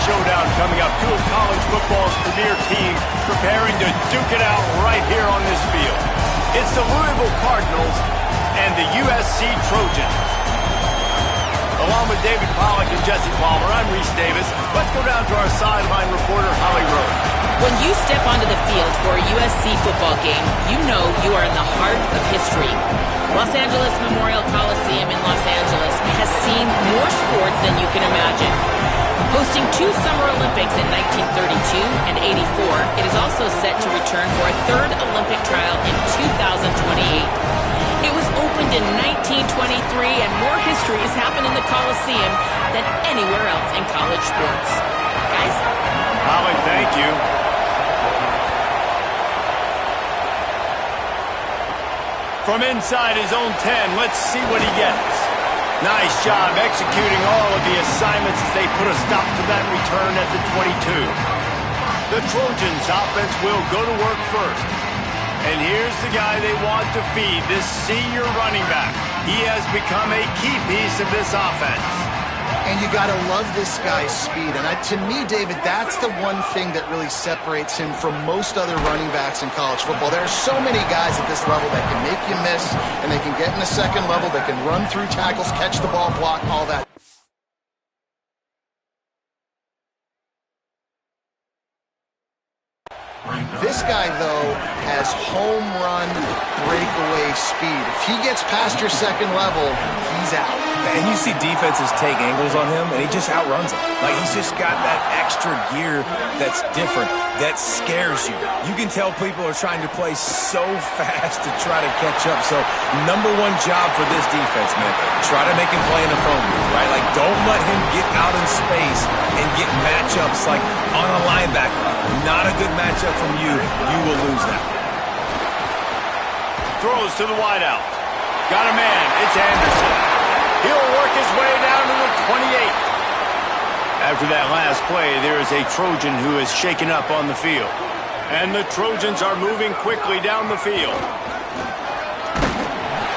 showdown coming up. Two of college football's premier teams preparing to duke it out right here on this field. It's the Louisville Cardinals and the USC Trojans. Along with David Pollack and Jesse Palmer, I'm Reese Davis. Let's go down to our sideline reporter, Holly Rose. When you step onto the field for a USC football game, you know you are in the heart of history. Los Angeles Memorial Coliseum in Los Angeles has seen more sports than you can imagine. Hosting two Summer Olympics in 1932 and 84, it is also set to return for a third Olympic trial in 2028. It was opened in 1923, and more history has happened in the Coliseum than anywhere else in college sports. Guys? Holly, thank you. From inside his own 10, let's see what he gets. Nice job executing all of the assignments as they put a stop to that return at the 22. The Trojans offense will go to work first. And here's the guy they want to feed, this senior running back. He has become a key piece of this offense. And you got to love this guy's speed. And to me, David, that's the one thing that really separates him from most other running backs in college football. There are so many guys at this level that can make you miss, and they can get in the second level, they can run through tackles, catch the ball, block, all that. This guy, though, has home run breakaway speed. If he gets past your second level, he's out. And you see defenses take angles on him, and he just outruns them. Like, he's just got that extra gear that's different, that scares you. You can tell people are trying to play so fast to try to catch up. So, number one job for this defense, man, try to make him play in the phone booth, right? Like, don't let him get out in space and get matchups like on a linebacker. Not a good matchup from you. You will lose that. Throws to the wideout. Got a man. It's Anderson. He'll work his way down to the 28. After that last play, there is a Trojan who is shaken up on the field. And the Trojans are moving quickly down the field.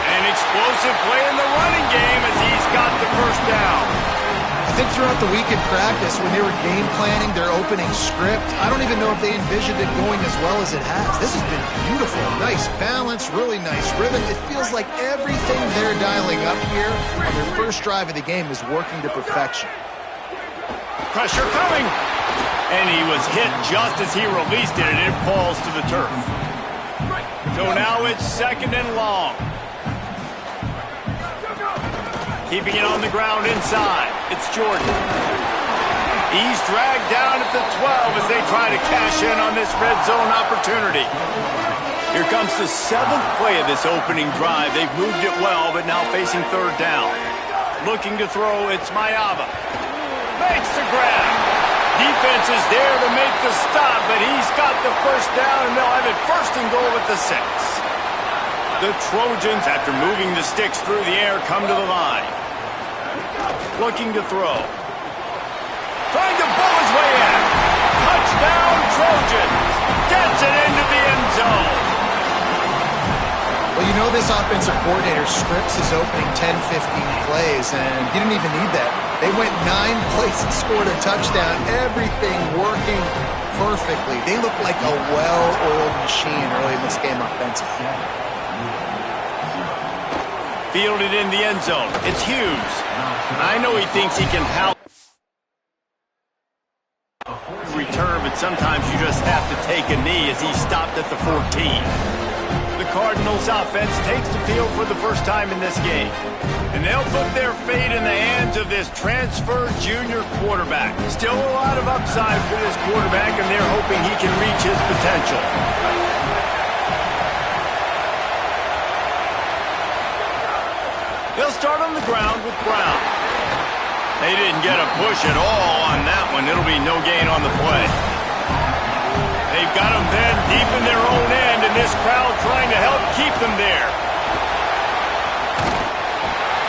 An explosive play in the running game as he's got the first down. I think throughout the week in practice, when they were game planning their opening script, I don't even know if they envisioned it going as well as it has. This has been beautiful. Nice balance, really nice rhythm. It feels like everything they're dialing up here on their first drive of the game is working to perfection. Pressure coming. And he was hit just as he released it, and it falls to the turf. So now it's second and long. Keeping it on the ground inside. It's Jordan. He's dragged down at the 12 as they try to cash in on this red zone opportunity. Here comes the 7th play of this opening drive. They've moved it well, but now facing third down. Looking to throw, it's Mayava. Makes the grab. Defense is there to make the stop, but he's got the first down, and they'll have it first and goal at the 6. The Trojans, after moving the sticks through the air, come to the line. Looking to throw. Trying to bowl his way in. Touchdown, Trojans. Gets it into the end zone. Well, you know this offensive coordinator scripts his opening 10, 15 plays, and he didn't even need that. They went 9 plays and scored a touchdown. Everything working perfectly. They look like a well-oiled machine early in this game offensively. Fielded in the end zone. It's Hughes. I know he thinks he can help return, but sometimes you just have to take a knee as he stopped at the 14. The Cardinals offense takes the field for the first time in this game. And they'll put their fate in the hands of this transfer junior quarterback. Still a lot of upside for this quarterback, and they're hoping he can reach his potential. They'll start on the ground with Brown. They didn't get a push at all on that one. It'll be no gain on the play. They've got them then deep in their own end, and this crowd trying to help keep them there.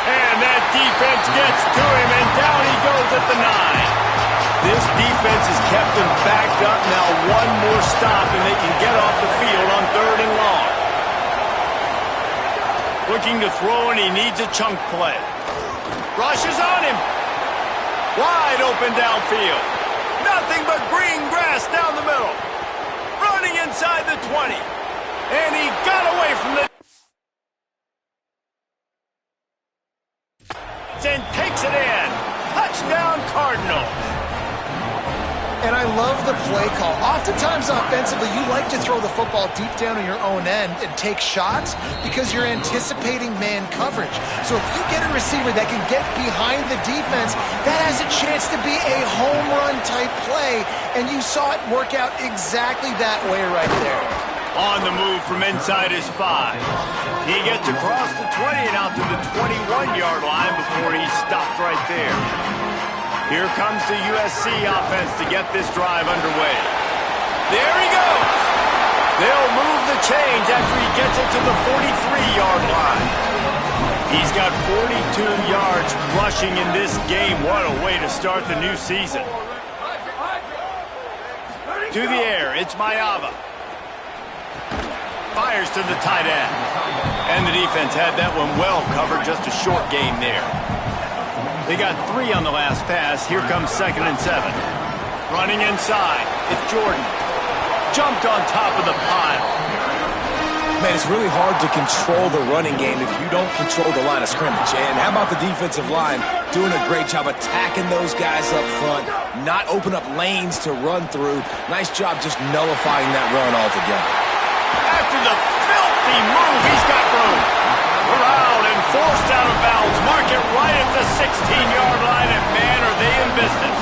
And that defense gets to him, and down he goes at the 9. This defense has kept them backed up. Now one more stop, and they can get off the field on third and long. Looking to throw, and he needs a chunk play. Rushes on him. Wide open downfield. Nothing but green grass down the middle. Running inside the 20. And he got away from the... and takes it in. Touchdown, Cardinals. And I love the play call. Oftentimes offensively, you like to throw the football deep down in your own end and take shots because you're anticipating man coverage. So if you get a receiver that can get behind the defense, that has a chance to be a home run type play. And you saw it work out exactly that way right there. On the move from inside his 5. He gets across the 20 and out to the 21-yard line before he's stopped right there. Here comes the USC offense to get this drive underway. There he goes. They'll move the chains after he gets it to the 43-yard line. He's got 42 yards rushing in this game. What a way to start the new season. To the air, it's Mayava. Fires to the tight end. And the defense had that one well covered, just a short game there. They got 3 on the last pass. Here comes 2nd and 7. Running inside, it's Jordan. Jumped on top of the pile. Man, it's really hard to control the running game if you don't control the line of scrimmage. And how about the defensive line doing a great job attacking those guys up front, not open up lanes to run through. Nice job just nullifying that run altogether. After the filthy move, he's got room. Around and forced out of bounds. Mark it right at the 16-yard line, and man, are they in business.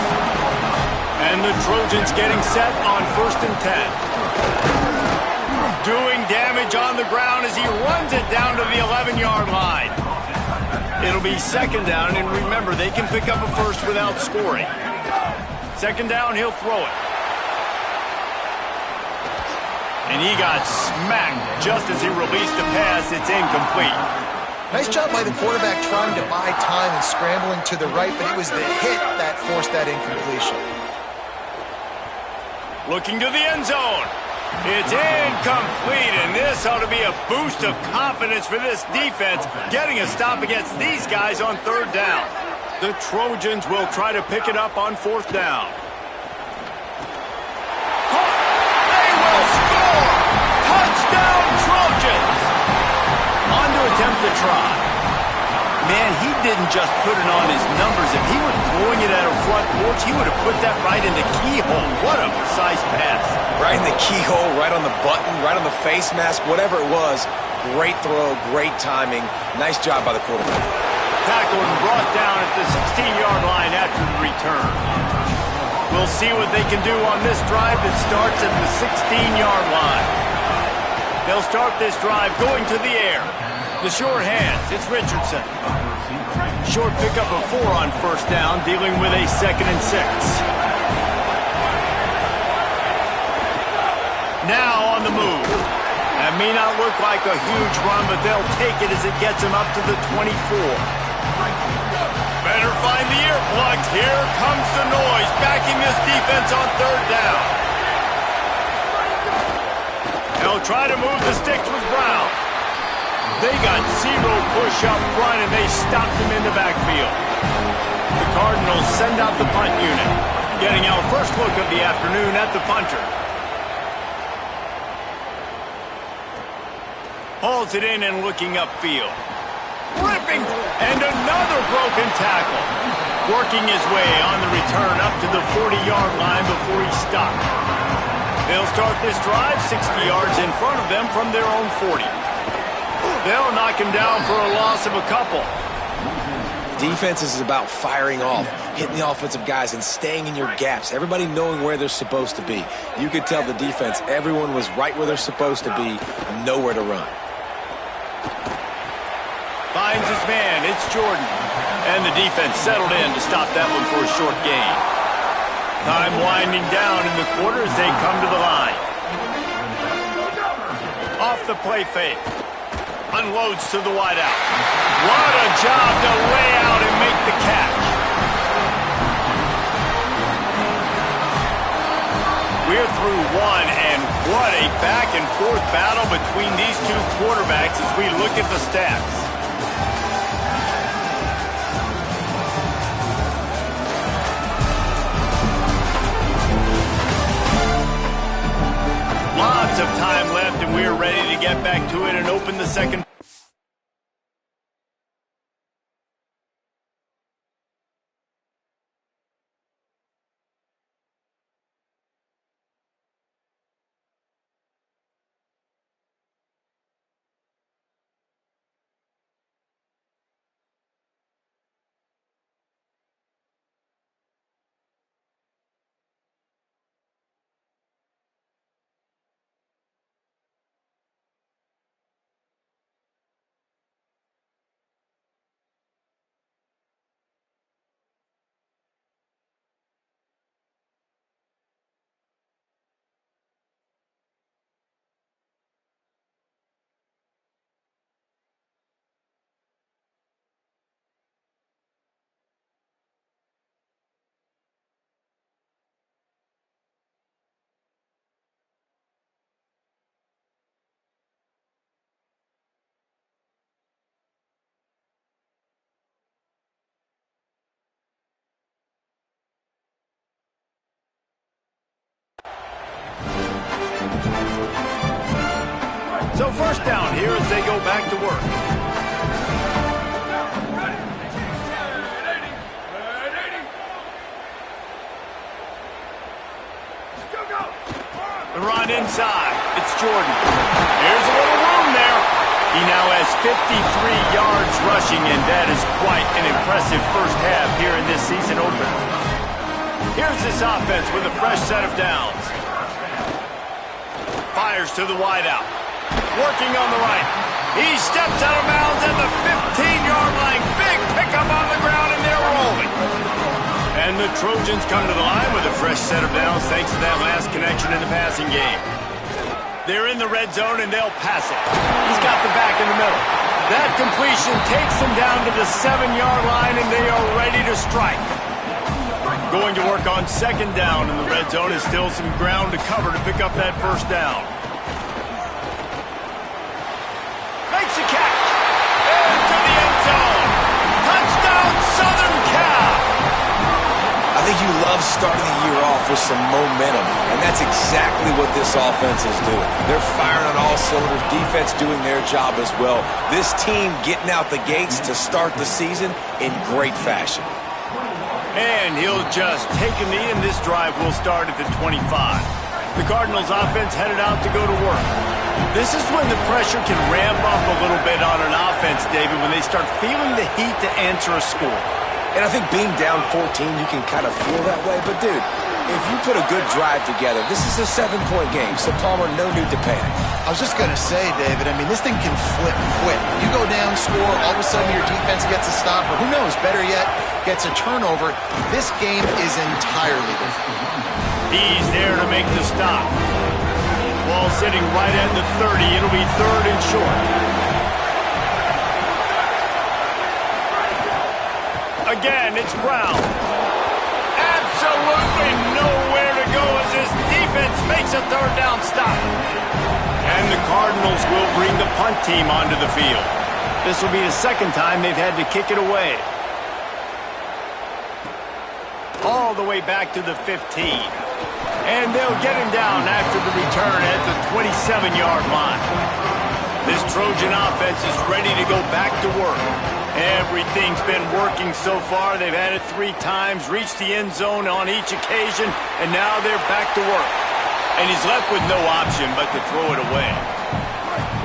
And the Trojans getting set on 1st and 10. Doing damage on the ground as he runs it down to the 11-yard line. It'll be 2nd down, and remember, they can pick up a first without scoring. 2nd down, he'll throw it. And he got smacked just as he released the pass. It's incomplete. Nice job by the quarterback trying to buy time and scrambling to the right, but it was the hit that forced that incompletion. Looking to the end zone. It's incomplete, and this ought to be a boost of confidence for this defense, getting a stop against these guys on 3rd down. The Trojans will try to pick it up on 4th down. Touchdown, Trojans! On to attempt the try. Man, he didn't just put it on his numbers. If he were throwing it at a front porch, he would have put that right in the keyhole. What a precise pass. Right in the keyhole, right on the button, right on the face mask, whatever it was. Great throw, great timing. Nice job by the quarterback. Tackled and brought down at the 16-yard line after the return. We'll see what they can do on this drive that starts at the 16-yard line. They'll start this drive going to the air. The short hands, it's Richardson. Short pickup of 4 on 1st down, dealing with a 2nd and 6. Now on the move. That may not look like a huge run, but they'll take it as it gets them up to the 24. Better find the earplugs. Here comes the noise, backing this defense on 3rd down. They'll try to move the sticks with Brown. They got 0 push up front, and they stopped him in the backfield. The Cardinals send out the punt unit, getting our first look of the afternoon at the punter. Hauls it in and looking upfield. Ripping, and another broken tackle. Working his way on the return up to the 40-yard line before he stopped. They'll start this drive 60 yards in front of them from their own 40. They'll knock him down for a loss of a couple. Defense is about firing off, hitting the offensive guys, and staying in your gaps. Everybody knowing where they're supposed to be. You could tell the defense, everyone was right where they're supposed to be, nowhere to run. Finds his man, it's Jordan. And the defense settled in to stop that one for a short gain. Time winding down in the quarter as they come to the line. Off the play fake. Unloads to the wideout. What a job to lay out and make the catch. We're through one, and what a back-and-forth battle between these two quarterbacks as we look at the stats. minutes of time left, and we're ready to get back to it and open the second. So first down here as they go back to work. The run inside. It's Jordan. Here's a little room there. He now has 53 yards rushing, and that is quite an impressive first half here in this season opener. Here's this offense with a fresh set of downs. Fires to the wideout. Working on the right. He steps out of bounds at the 15-yard line. Big pickup on the ground, and they're rolling. And the Trojans come to the line with a fresh set of downs thanks to that last connection in the passing game. They're in the red zone, and they'll pass it. He's got the back in the middle. That completion takes them down to the 7-yard line, and they are ready to strike. Going to work on second down in the red zone is still some ground to cover to pick up that first down. Makes a catch. Into the end zone. Touchdown, Southern Cal. I think you love starting the year off with some momentum, and that's exactly what this offense is doing. They're firing on all cylinders, defense doing their job as well. This team getting out the gates to start the season in great fashion. And he'll just take a knee, and this drive will start at the 25. The Cardinals offense headed out to go to work. This is when the pressure can ramp up a little bit on an offense, David, when they start feeling the heat to answer a score. And I think being down 14, you can kind of feel that way. But, dude, if you put a good drive together, this is a 7-point game. So, Palmer, no need to panic. I was just going to say, David, I mean, this thing can flip quick. You go down, score, all of a sudden your defense gets a stop, or who knows, better yet, gets a turnover. This game is entirely different. He's there to make the stop. Ball sitting right at the 30. It'll be third and short. Again, it's Brown. Absolutely nowhere to go as this defense makes a third down stop. And the Cardinals will bring the punt team onto the field. This will be the second time they've had to kick it away. All the way back to the 15. And they'll get him down after the return at the 27-yard line. This Trojan offense is ready to go back to work. Everything's been working so far. They've had it 3 times, reached the end zone on each occasion, and now they're back to work. And he's left with no option but to throw it away.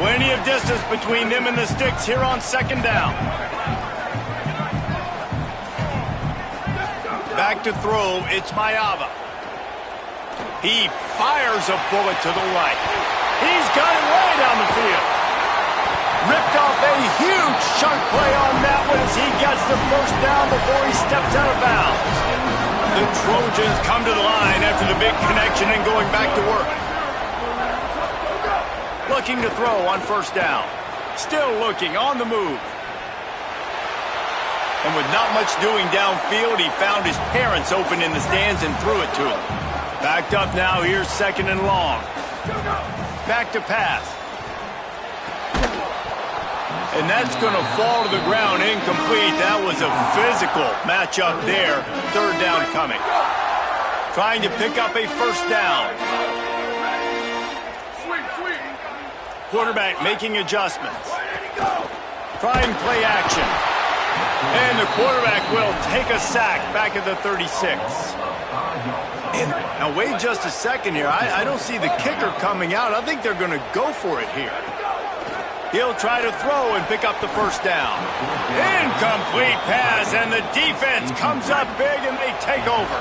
Plenty of distance between them and the sticks here on second down. Back to throw, it's Mayava. He fires a bullet to the right. He's got it way down the field. Ripped off a huge chunk play on that one as he gets the first down before he steps out of bounds. The Trojans come to the line after the big connection and going back to work. Looking to throw on first down. Still looking on the move. And with not much doing downfield, he found his parents open in the stands and threw it to him. Backed up now, here's second and long. Back to pass. And that's going to fall to the ground incomplete. That was a physical matchup there. Third down coming. Trying to pick up a first down. Quarterback making adjustments. Trying play action. And the quarterback will take a sack back at the 36. And now wait just a second here. I don't see the kicker coming out. I think they're going to go for it here. He'll try to throw and pick up the first down. Incomplete pass, and the defense comes up big and they take over.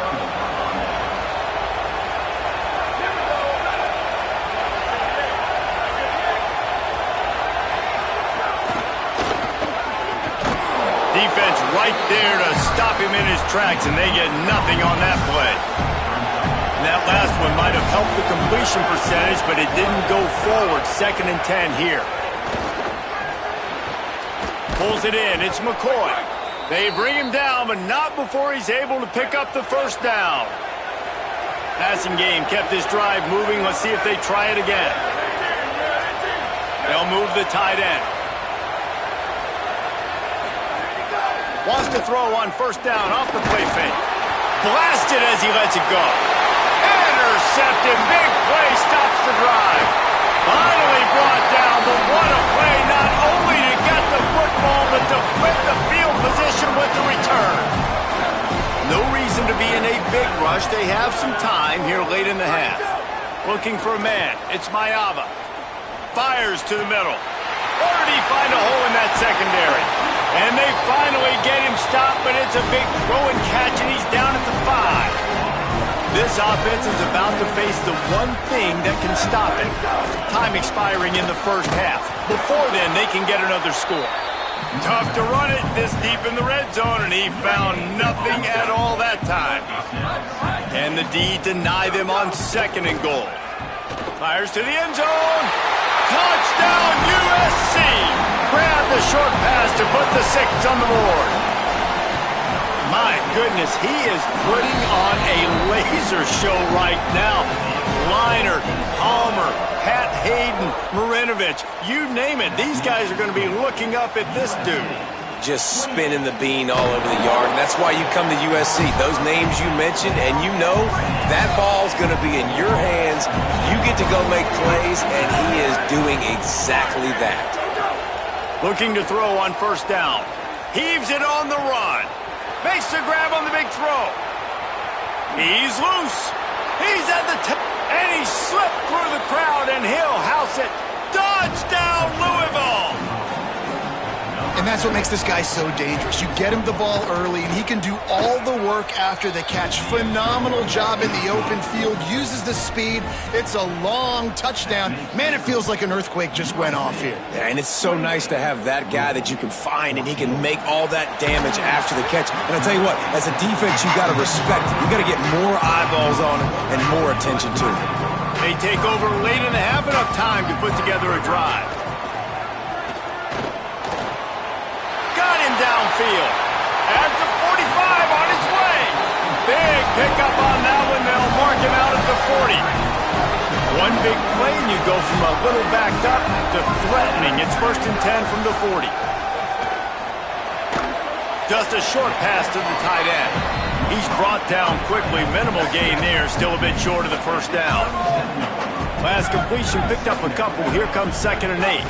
Defense right there to stop him in his tracks, and they get nothing on that play. And that last one might have helped the completion percentage, but it didn't go forward. 2nd and 10 here. Pulls it in. It's McCoy. They bring him down, but not before he's able to pick up the first down. Passing game kept this drive moving. Let's see if they try it again. They'll move the tight end. Wants to throw on first down off the play fake. Blasted as he lets it go. Intercepted. Big play stops the drive. Finally brought down, but what a play, not only to get the football, but to flip the field position with the return. No reason to be in a big rush. They have some time here late in the half. Looking for a man. It's Mayava. Fires to the middle. Or did he find a hole in that secondary? And they finally get him stopped, but it's a big throw and catch, and he's down at the 5. This offense is about to face the one thing that can stop it. Time expiring in the first half. Before then, they can get another score. Tough to run it this deep in the red zone, and he found nothing at all that time. And the D deny them on 2nd and goal. Fires to the end zone. Touchdown, USC! Grab the short pass to put the 6 on the board. My goodness, he is putting on a laser show right now. Liner, Palmer, Pat Hayden, Marinovich, you name it. These guys are going to be looking up at this dude. Just spinning the bean all over the yard. And that's why you come to USC. Those names you mentioned, and you know that ball's going to be in your hands. You get to go make plays, and he is doing exactly that. Looking to throw on first down. Heaves it on the run. Makes the grab on the big throw. He's loose. He's at the top. And he slipped through the crowd, and he'll house it. Touchdown, Louisville! And that's what makes this guy so dangerous. You get him the ball early, and he can do all the work after the catch. Phenomenal job in the open field. Uses the speed. It's a long touchdown. Man, it feels like an earthquake just went off here. Yeah, and it's so nice to have that guy that you can find, and he can make all that damage after the catch. And I tell you what, as a defense, you got to respect him. You got to get more eyeballs on him and more attention to him. They take over late in the half, enough time to put together a drive. Downfield. At the 45 on his way. Big pickup on that one. They'll mark him out at the 40. One big play and you go from a little backed up to threatening. It's 1st and 10 from the 40. Just a short pass to the tight end. He's brought down quickly. Minimal gain there. Still a bit short of the first down. Last completion picked up a couple. Here comes 2nd and 8.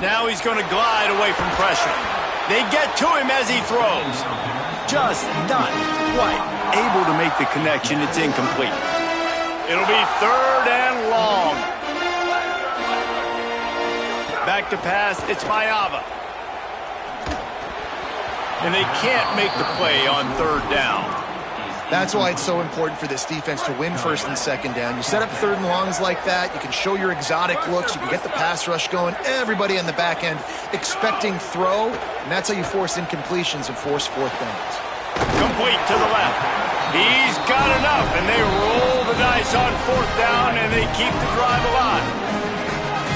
Now he's going to glide away from pressure. They get to him as he throws. Just not quite able to make the connection. It's incomplete. It'll be 3rd and long. Back to pass. It's Mayava. And they can't make the play on 3rd down. That's why it's so important for this defense to win 1st and 2nd down. You set up 3rd and longs like that. You can show your exotic looks. You can get the pass rush going. Everybody on the back end expecting throw. And that's how you force incompletions and force 4th downs. Complete to the left. He's got enough. And they roll the dice on 4th down. And they keep the drive alive.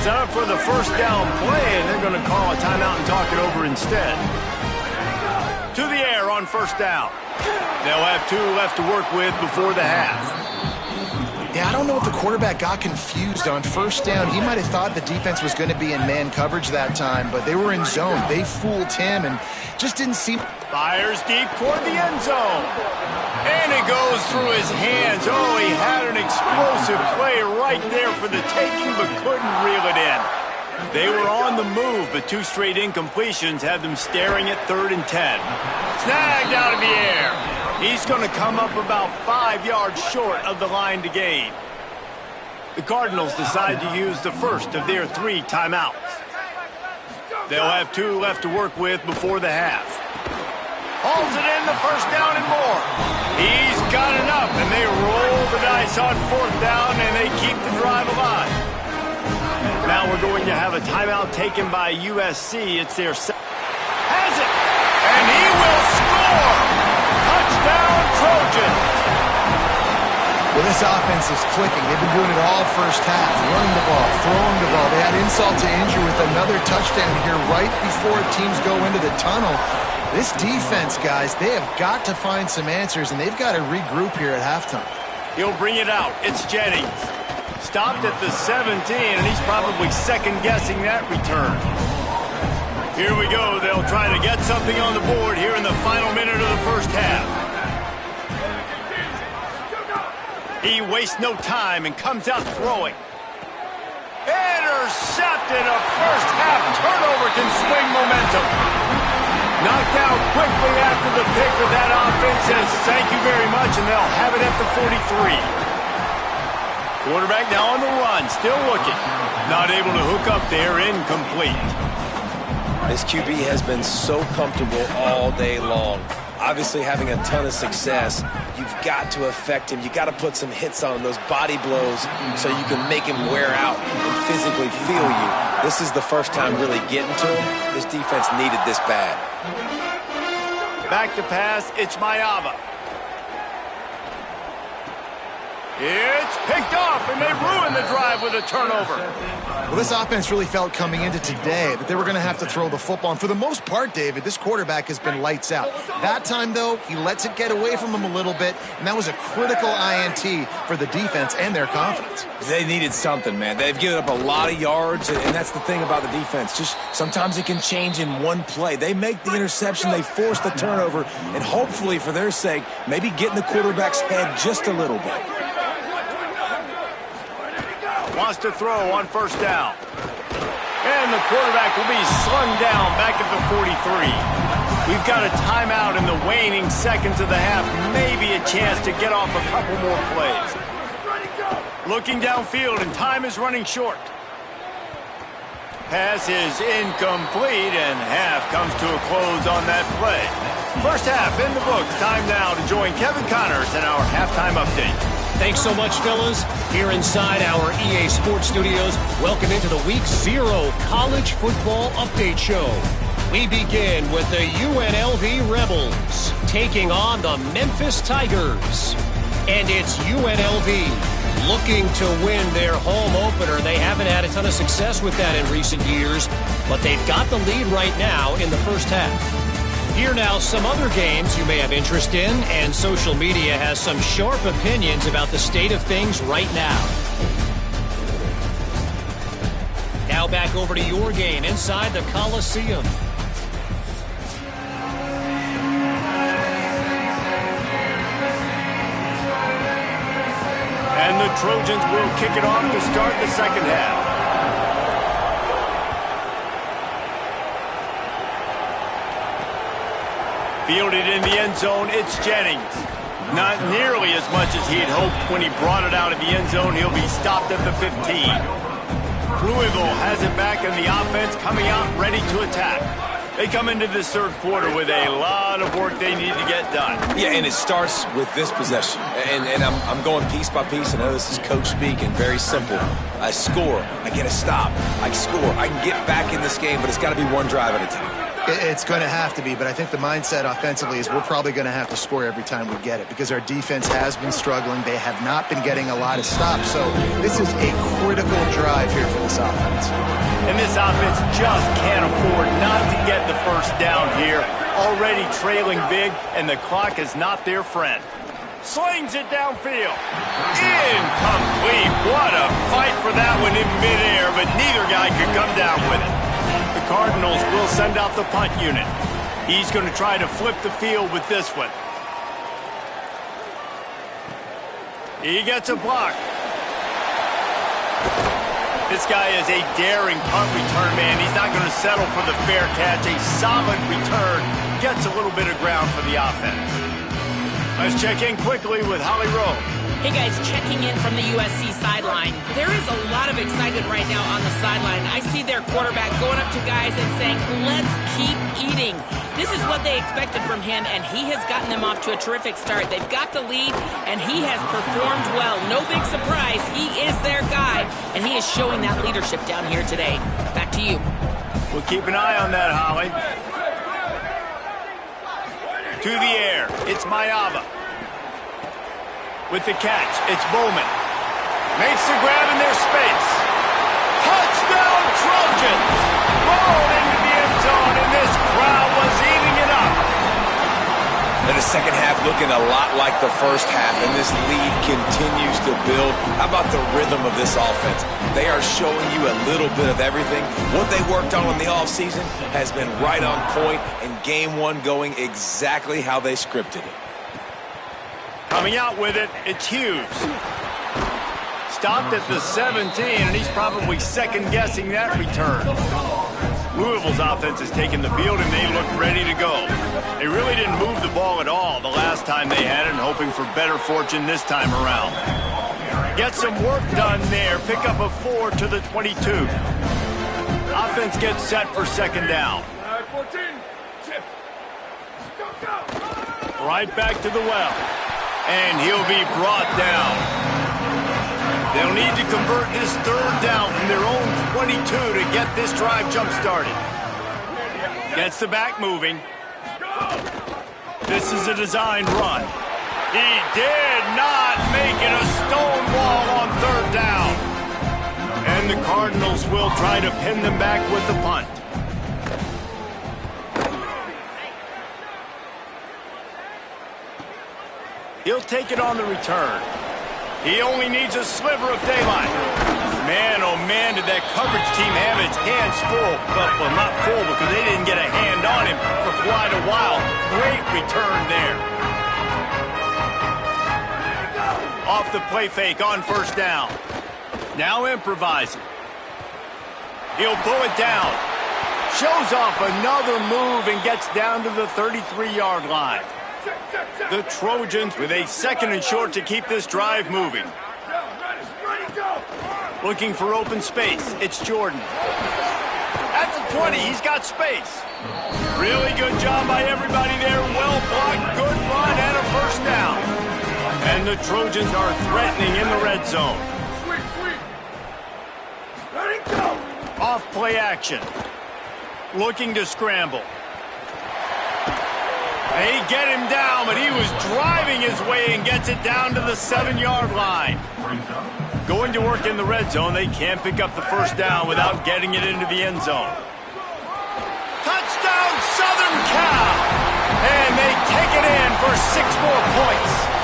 Set up for the first down play. And they're going to call a timeout and talk it over instead. To the air on 1st down. They'll have 2 left to work with before the half. Yeah, I don't know if the quarterback got confused on first down. He might have thought the defense was going to be in man coverage that time, but they were in zone. They fooled him and just didn't seem... Fires deep toward the end zone. And it goes through his hands. Oh, he had an explosive play right there for the taking, but couldn't reel it in. They were on the move, but 2 straight incompletions had them staring at 3rd and 10. Snagged out of the air. He's going to come up about 5 yards short of the line to gain. The Cardinals decide to use the first of their 3 timeouts. They'll have 2 left to work with before the half. Hauls it in, the first down and more. He's got enough, and they roll the dice on 4th down, and they keep the drive alive. Now we're going to have a timeout taken by USC. It's their second. Has it, and he will score. Touchdown, Trojans. Well, this offense is clicking. They've been doing it all first half, running the ball, throwing the ball. They had insult to injury with another touchdown here right before teams go into the tunnel. This defense, guys, they have got to find some answers, and they've got to regroup here at halftime. He'll bring it out. It's Jennings. Stopped at the 17, and he's probably second-guessing that return. Here we go. They'll try to get something on the board here in the final minute of the first half. He wastes no time and comes out throwing. Intercepted. A first-half turnover can swing momentum. Knocked out quickly after the pick, but that offense says thank you very much, and they'll have it at the 43. Quarterback now on the run, still looking. Not able to hook up there, incomplete. This QB has been so comfortable all day long. Obviously having a ton of success. You've got to affect him. You've got to put some hits on him, those body blows, so you can make him wear out and physically feel you. This is the first time really getting to him. This defense needed this bad. Back to pass, it's Mayava. It's picked off, and they ruin the drive with a turnover. Well, this offense really felt coming into today that they were going to have to throw the football. And for the most part, David, this quarterback has been lights out. That time, though, he lets it get away from him a little bit, and that was a critical INT for the defense and their confidence. They needed something, man. They've given up a lot of yards, and that's the thing about the defense. Just sometimes it can change in one play. They make the interception, they force the turnover, and hopefully, for their sake, maybe get in the quarterback's head just a little bit. Wants to throw on first down. And the quarterback will be slung down back at the 43. We've got a timeout in the waning seconds of the half. Maybe a chance to get off a couple more plays. Looking downfield, and time is running short. Pass is incomplete, and half comes to a close on that play. First half in the books. Time now to join Kevin Connors in our halftime update. Thanks so much, fellas. Here inside our EA Sports Studios, welcome into the Week 0 College Football Update Show. We begin with the UNLV Rebels taking on the Memphis Tigers. And it's UNLV looking to win their home opener. They haven't had a ton of success with that in recent years, but they've got the lead right now in the first half. Here now, some other games you may have interest in, and social media has some sharp opinions about the state of things right now. Now back over to your game inside the Coliseum. And the Trojans will kick it off to start the second half. Fielded in the end zone, it's Jennings. Not nearly as much as he'd hoped when he brought it out of the end zone. He'll be stopped at the 15. Louisville has it back, and the offense coming out ready to attack. They come into this third quarter with a lot of work they need to get done. Yeah, and it starts with this possession. And I'm going piece by piece. I know this is coach speak and very simple. I score. I get a stop. I score. I can get back in this game, but it's got to be one drive at a time. It's going to have to be, but I think the mindset offensively is we're probably going to have to score every time we get it because our defense has been struggling. They have not been getting a lot of stops, so this is a critical drive here for this offense. And this offense just can't afford not to get the first down here. Already trailing big, and the clock is not their friend. Slings it downfield. Incomplete. What a fight for that one in midair, but neither guy could come down with it. The Cardinals will send out the punt unit. He's going to try to flip the field with this one. He gets a block. This guy is a daring punt return man. He's not going to settle for the fair catch. A solid return. Gets a little bit of ground for the offense. Let's check in quickly with Holly Rowe. Hey guys, checking in from the USC sideline. There is a lot of excitement right now on the sideline. I see their quarterback going up to guys and saying, let's keep eating. This is what they expected from him, and he has gotten them off to a terrific start. They've got the lead, and he has performed well. No big surprise. He is their guy, and he is showing that leadership down here today. Back to you. We'll keep an eye on that, Holly. To the air, it's Mayava. With the catch, it's Bowman. Makes the grab in their space. Touchdown Trojans! Rolled into the end zone, and this crowd was eating it up. And the second half looking a lot like the first half, and this lead continues to build. How about the rhythm of this offense? They are showing you a little bit of everything. What they worked on in the offseason has been right on point, and game one going exactly how they scripted it. Coming out with it, it's Hughes. Stopped at the 17, and he's probably second-guessing that return. Louisville's offense has taken the field, and they look ready to go. They really didn't move the ball at all the last time they had it, and hoping for better fortune this time around. Get some work done there. Pick up a 4 to the 22. Offense gets set for second down. 14, shift. Go. Right back to the well. And he'll be brought down. They'll need to convert this third down from their own 22 to get this drive jump-started. Gets the back moving. This is a designed run. He did not make it a stonewall on third down. And the Cardinals will try to pin them back with the punt. He'll take it on the return. He only needs a sliver of daylight. Man, oh man, did that coverage team have its hands full. Well, not full because they didn't get a hand on him for quite a while. Great return there. Off the play fake on first down. Now improvising. He'll pull it down. Shows off another move and gets down to the 33-yard line. The Trojans with a second and short to keep this drive moving. Looking for open space. It's Jordan. At the 20, he's got space. Really good job by everybody there. Well blocked, good run, and a first down. And the Trojans are threatening in the red zone. Sweep. Let it go. Off play action. Looking to scramble. They get him down, but he was driving his way and gets it down to the 7-yard line. Going to work in the red zone. They can't pick up the first down without getting it into the end zone. Touchdown, Southern Cal! And they take it in for 6 more points.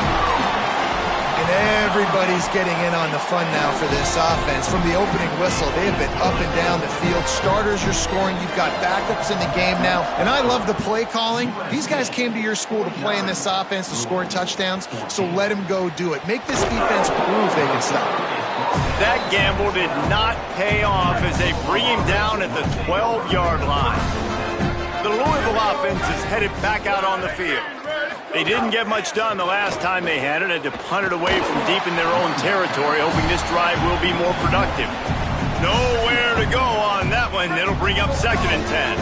And everybody's getting in on the fun now for this offense. From the opening whistle, they have been up and down the field. Starters are scoring. You've got backups in the game now. And I love the play calling. These guys came to your school to play in this offense to score touchdowns, so let them go do it. Make this defense prove they can stop. That gamble did not pay off as they bring him down at the 12-yard line. The Louisville offense is headed back out on the field. They didn't get much done the last time they had it to punt it away from deep in their own territory, hoping this drive will be more productive. Nowhere to go on that one. It'll bring up second and 10.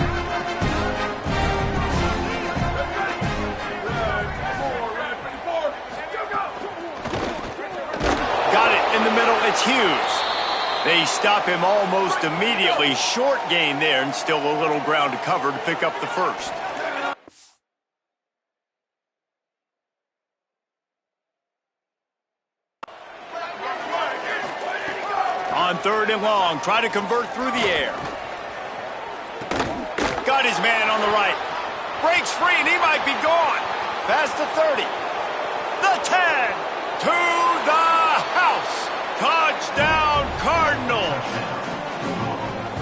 Got it in the middle. It's Hughes. They stop him almost immediately. Short gain there and still a little ground to cover to pick up the first. On third and long, try to convert through the air. Got his man on the right. Breaks free, and he might be gone. Past the 30. the 10, to the house. Touchdown, Cardinals.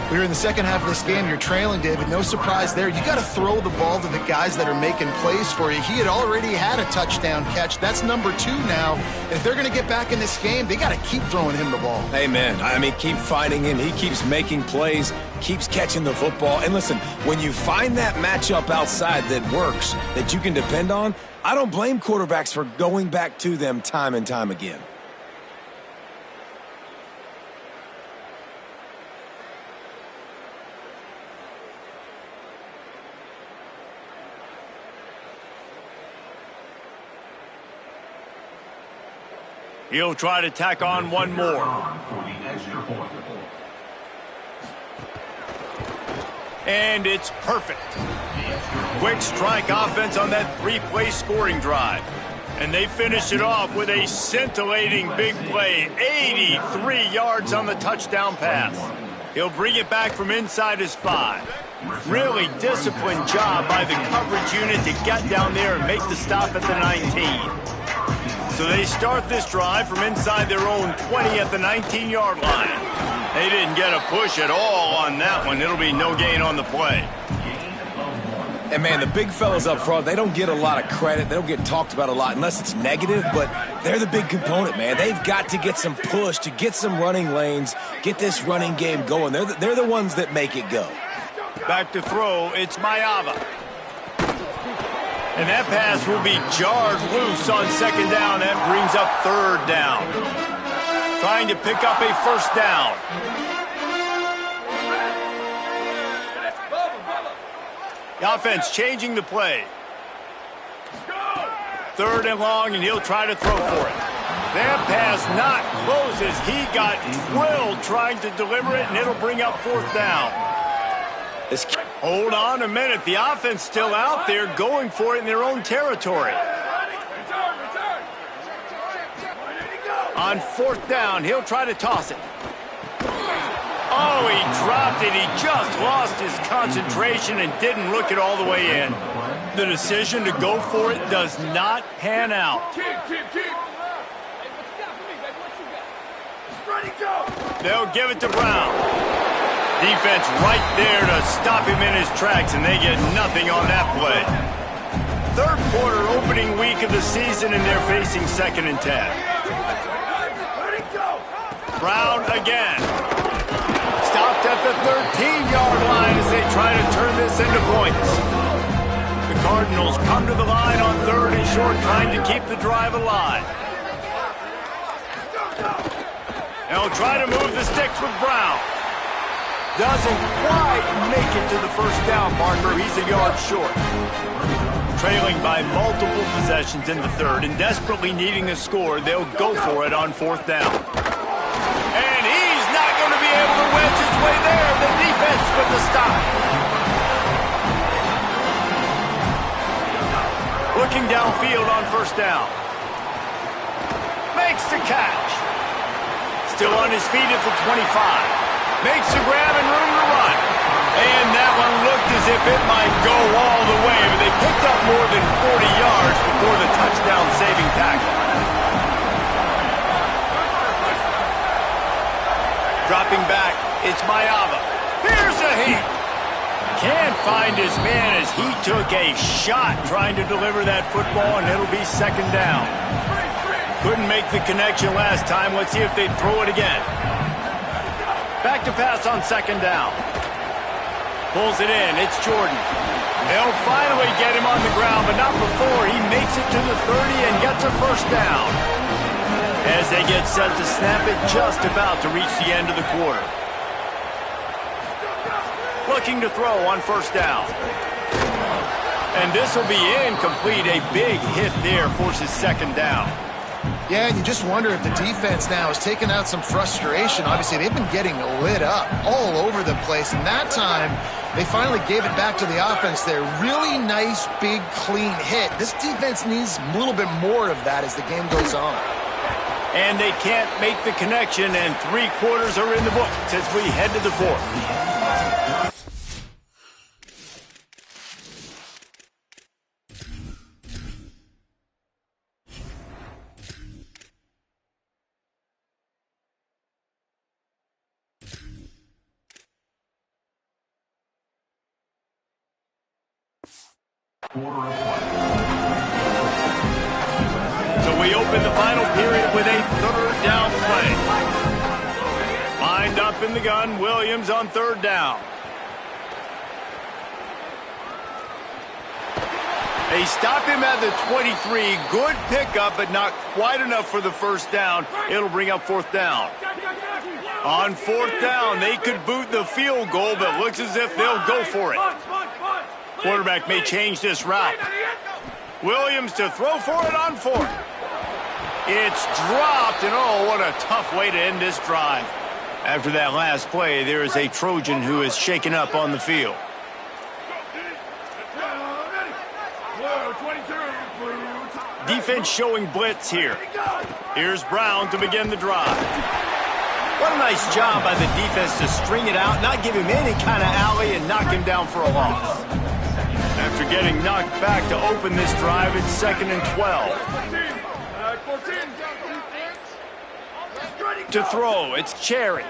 We're in the second half of this game. You're trailing, David. No surprise there. You got to throw the ball to the guys that are making plays for you. He had already had a touchdown catch. That's number 2 now. If they're going to get back in this game, they got to keep throwing him the ball. Amen. I mean, keep finding him. He keeps making plays, keeps catching the football. And listen, when you find that matchup outside that works, that you can depend on, I don't blame quarterbacks for going back to them time and time again. He'll try to tack on one more. And it's perfect. Quick strike offense on that 3-play scoring drive. And they finish it off with a scintillating big play. 83 yards on the touchdown pass. He'll bring it back from inside his 5. Really disciplined job by the coverage unit to get down there and make the stop at the 19. So they start this drive from inside their own 20 at the 19-yard line. They didn't get a push at all on that one. It'll be no gain on the play. And, man, the big fellas up front, they don't get a lot of credit. They don't get talked about a lot unless it's negative, but they're the big component, man. They've got to get some push, to get some running lanes, get this running game going. They're the ones that make it go. Back to throw, it's Mayava. And that pass will be jarred loose on second down. That brings up third down. Trying to pick up a first down. The offense changing the play. Third and long, and he'll try to throw for it. That pass not closes. He got drilled trying to deliver it, and it'll bring up fourth down. Hold on a minute. The offense still out there going for it in their own territory. On fourth down, he'll try to toss it. Oh, he dropped it. He just lost his concentration and didn't look it all the way in. The decision to go for it does not pan out. They'll give it to Brown. Defense right there to stop him in his tracks, and they get nothing on that play. Third quarter opening week of the season, and they're facing 2nd and 10. Brown again. Stopped at the 13-yard line as they try to turn this into points. The Cardinals come to the line on 3rd and short, trying to keep the drive alive. They'll try to move the sticks with Brown. Doesn't quite make it to the first down marker. He's a yard short. Trailing by multiple possessions in the 3rd and desperately needing a score, they'll go for it on 4th down. And he's not going to be able to wedge his way there. The defense with the stop. Looking downfield on 1st down. Makes the catch. Still on his feet at the 25. Makes the grab and room to run. And that one looked as if it might go all the way, but they picked up more than 40 yards before the touchdown-saving tackle. Dropping back, it's Mayava. Here's a hit. Can't find his man as he took a shot trying to deliver that football, and it'll be 2nd down. Couldn't make the connection last time. Let's see if they throw it again. Back to pass on 2nd down. Pulls it in. It's Jordan. They'll finally get him on the ground, but not before he makes it to the 30 and gets a first down. As they get set to snap it, just about to reach the end of the quarter. Looking to throw on 1st down. And this will be incomplete. A big hit there forces 2nd down. Yeah, and you just wonder if the defense now has taken out some frustration. Obviously, they've been getting lit up all over the place. And that time, they finally gave it back to the offense there. Really nice, big, clean hit. This defense needs a little bit more of that as the game goes on. And they can't make the connection, and 3 quarters are in the books as we head to the 4th. So we open the final period with a third down play. Lined up in the gun, Williams on third down. They stop him at the 23. Good pickup, but not quite enough for the first down. It'll bring up fourth down. On fourth down, they could boot the field goal, but looks as if they'll go for it. Quarterback may change this route. Williams to throw for it on fourth. It's dropped, and oh, what a tough way to end this drive. After that last play, there is a Trojan who is shaken up on the field. Defense showing blitz here. Here's Brown to begin the drive. What a nice job by the defense to string it out, not give him any kind of alley, and knock him down for a loss. After getting knocked back to open this drive, it's 2nd and 12. To throw, it's Cherry.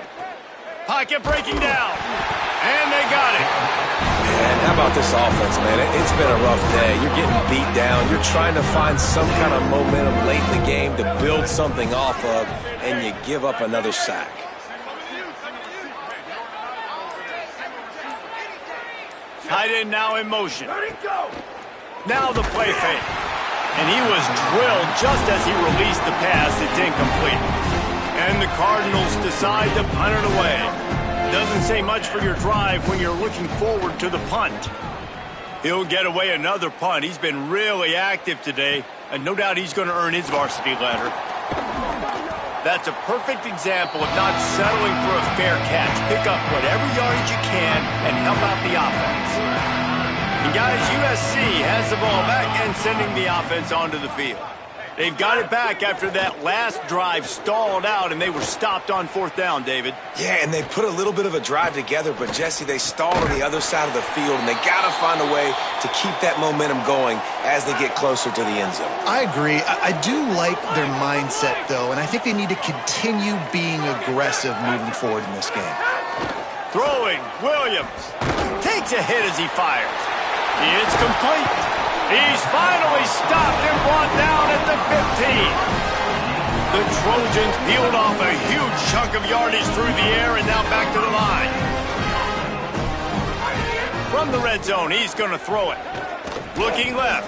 Pocket breaking down. And they got it. Man, how about this offense, man? It's been a rough day. You're getting beat down. You're trying to find some kind of momentum late in the game to build something off of, and you give up another sack. Tight end now in motion. Now the play fake. And he was drilled just as he released the pass. It's incomplete. And the Cardinals decide to punt it away. Doesn't say much for your drive when you're looking forward to the punt. He'll get away another punt. He's been really active today, and no doubt he's going to earn his varsity letter. That's a perfect example of not settling for a fair catch. Pick up whatever yardage you can and help out the offense. And guys, USC has the ball back and sending the offense onto the field. They've got it back after that last drive stalled out, and they were stopped on fourth down, David. Yeah, and they put a little bit of a drive together, but, Jesse, they stalled on the other side of the field, and they got to find a way to keep that momentum going as they get closer to the end zone. I agree. I do like their mindset, though, and I think they need to continue being aggressive moving forward in this game. Throwing, Williams takes a hit as he fires. It's complete. He's finally stopped and brought down at the 15. The Trojans peeled off a huge chunk of yardage through the air and now back to the line. From the red zone, he's going to throw it. Looking left.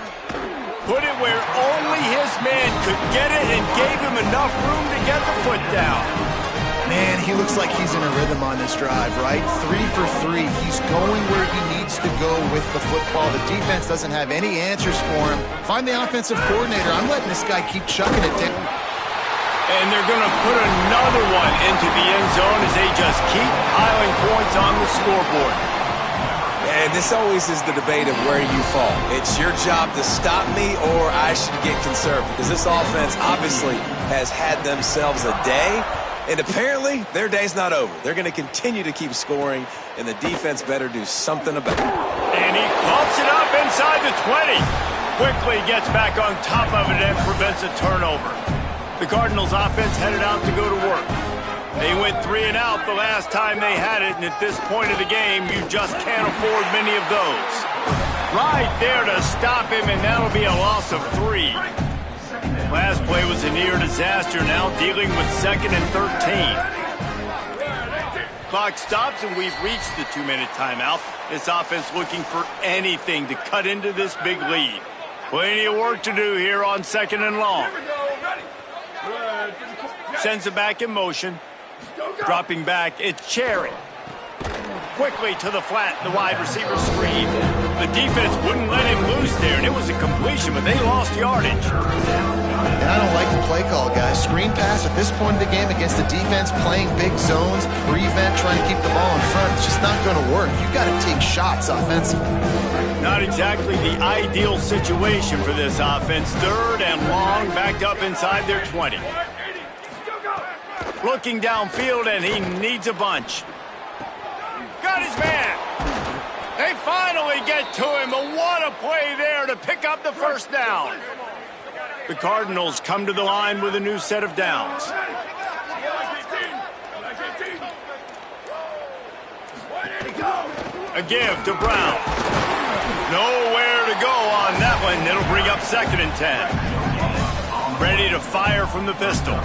Put it where only his man could get it and gave him enough room to get the foot down. Man, he looks like he's in a rhythm on this drive, right? 3 for 3. He's going where he needs to go with the football. The defense doesn't have any answers for him. Find the offensive coordinator. I'm letting this guy keep chucking it down. And they're going to put another one into the end zone as they just keep piling points on the scoreboard. And this always is the debate of where you fall. It's your job to stop me, or I should get conservative, because this offense obviously has had themselves a day. And apparently, their day's not over. They're going to continue to keep scoring, and the defense better do something about it. And he pops it up inside the 20. Quickly gets back on top of it and prevents a turnover. The Cardinals offense headed out to go to work. They went 3 and out the last time they had it, and at this point of the game, you just can't afford many of those. Right there to stop him, and that'll be a loss of 3. Last play was a near disaster, now dealing with 2nd and 13. Clock stops, and we've reached the 2-minute timeout. This offense looking for anything to cut into this big lead. Plenty of work to do here on 2nd and long. Sends it back in motion. Dropping back, it's Cherry. Quickly to the flat, the wide receiver screen. The defense wouldn't let him loose there, and it was a completion, but they lost yardage. And I don't like the play call, guys. Screen pass at this point of the game against the defense playing big zones, prevent, trying to keep the ball in front. It's just not going to work. You've got to take shots offensively. Not exactly the ideal situation for this offense. 3rd and long, backed up inside their 20. Looking downfield, and he needs a bunch. Got his man. They finally get to him, but what a play there to pick up the first down. The Cardinals come to the line with a new set of downs. A give to Brown. Nowhere to go on on that one. It'll bring up 2nd and 10. Ready to fire from the pistol.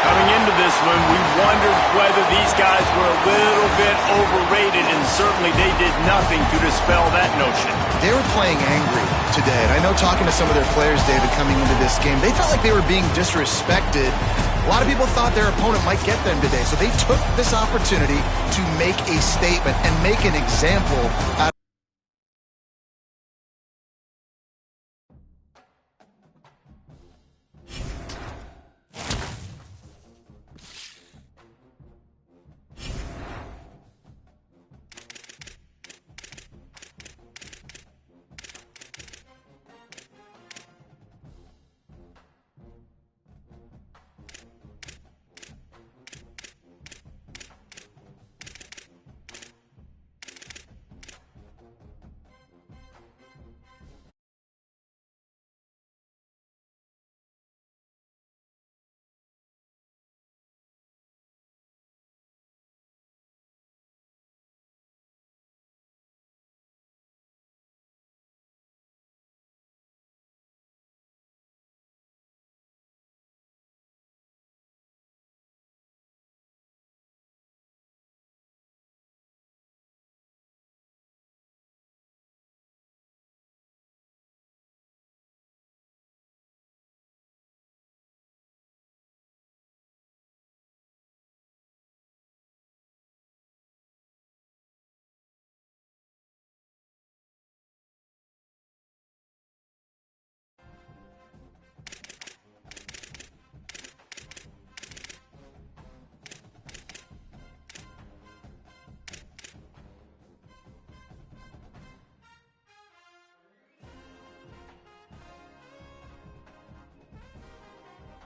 Coming into this one, we wondered whether these guys were a little bit overrated, and certainly they did nothing to dispel that notion. They were playing angry today, and I know talking to some of their players, David, coming into this game, they felt like they were being disrespected. A lot of people thought their opponent might get them today, so they took this opportunity to make a statement and make an example out of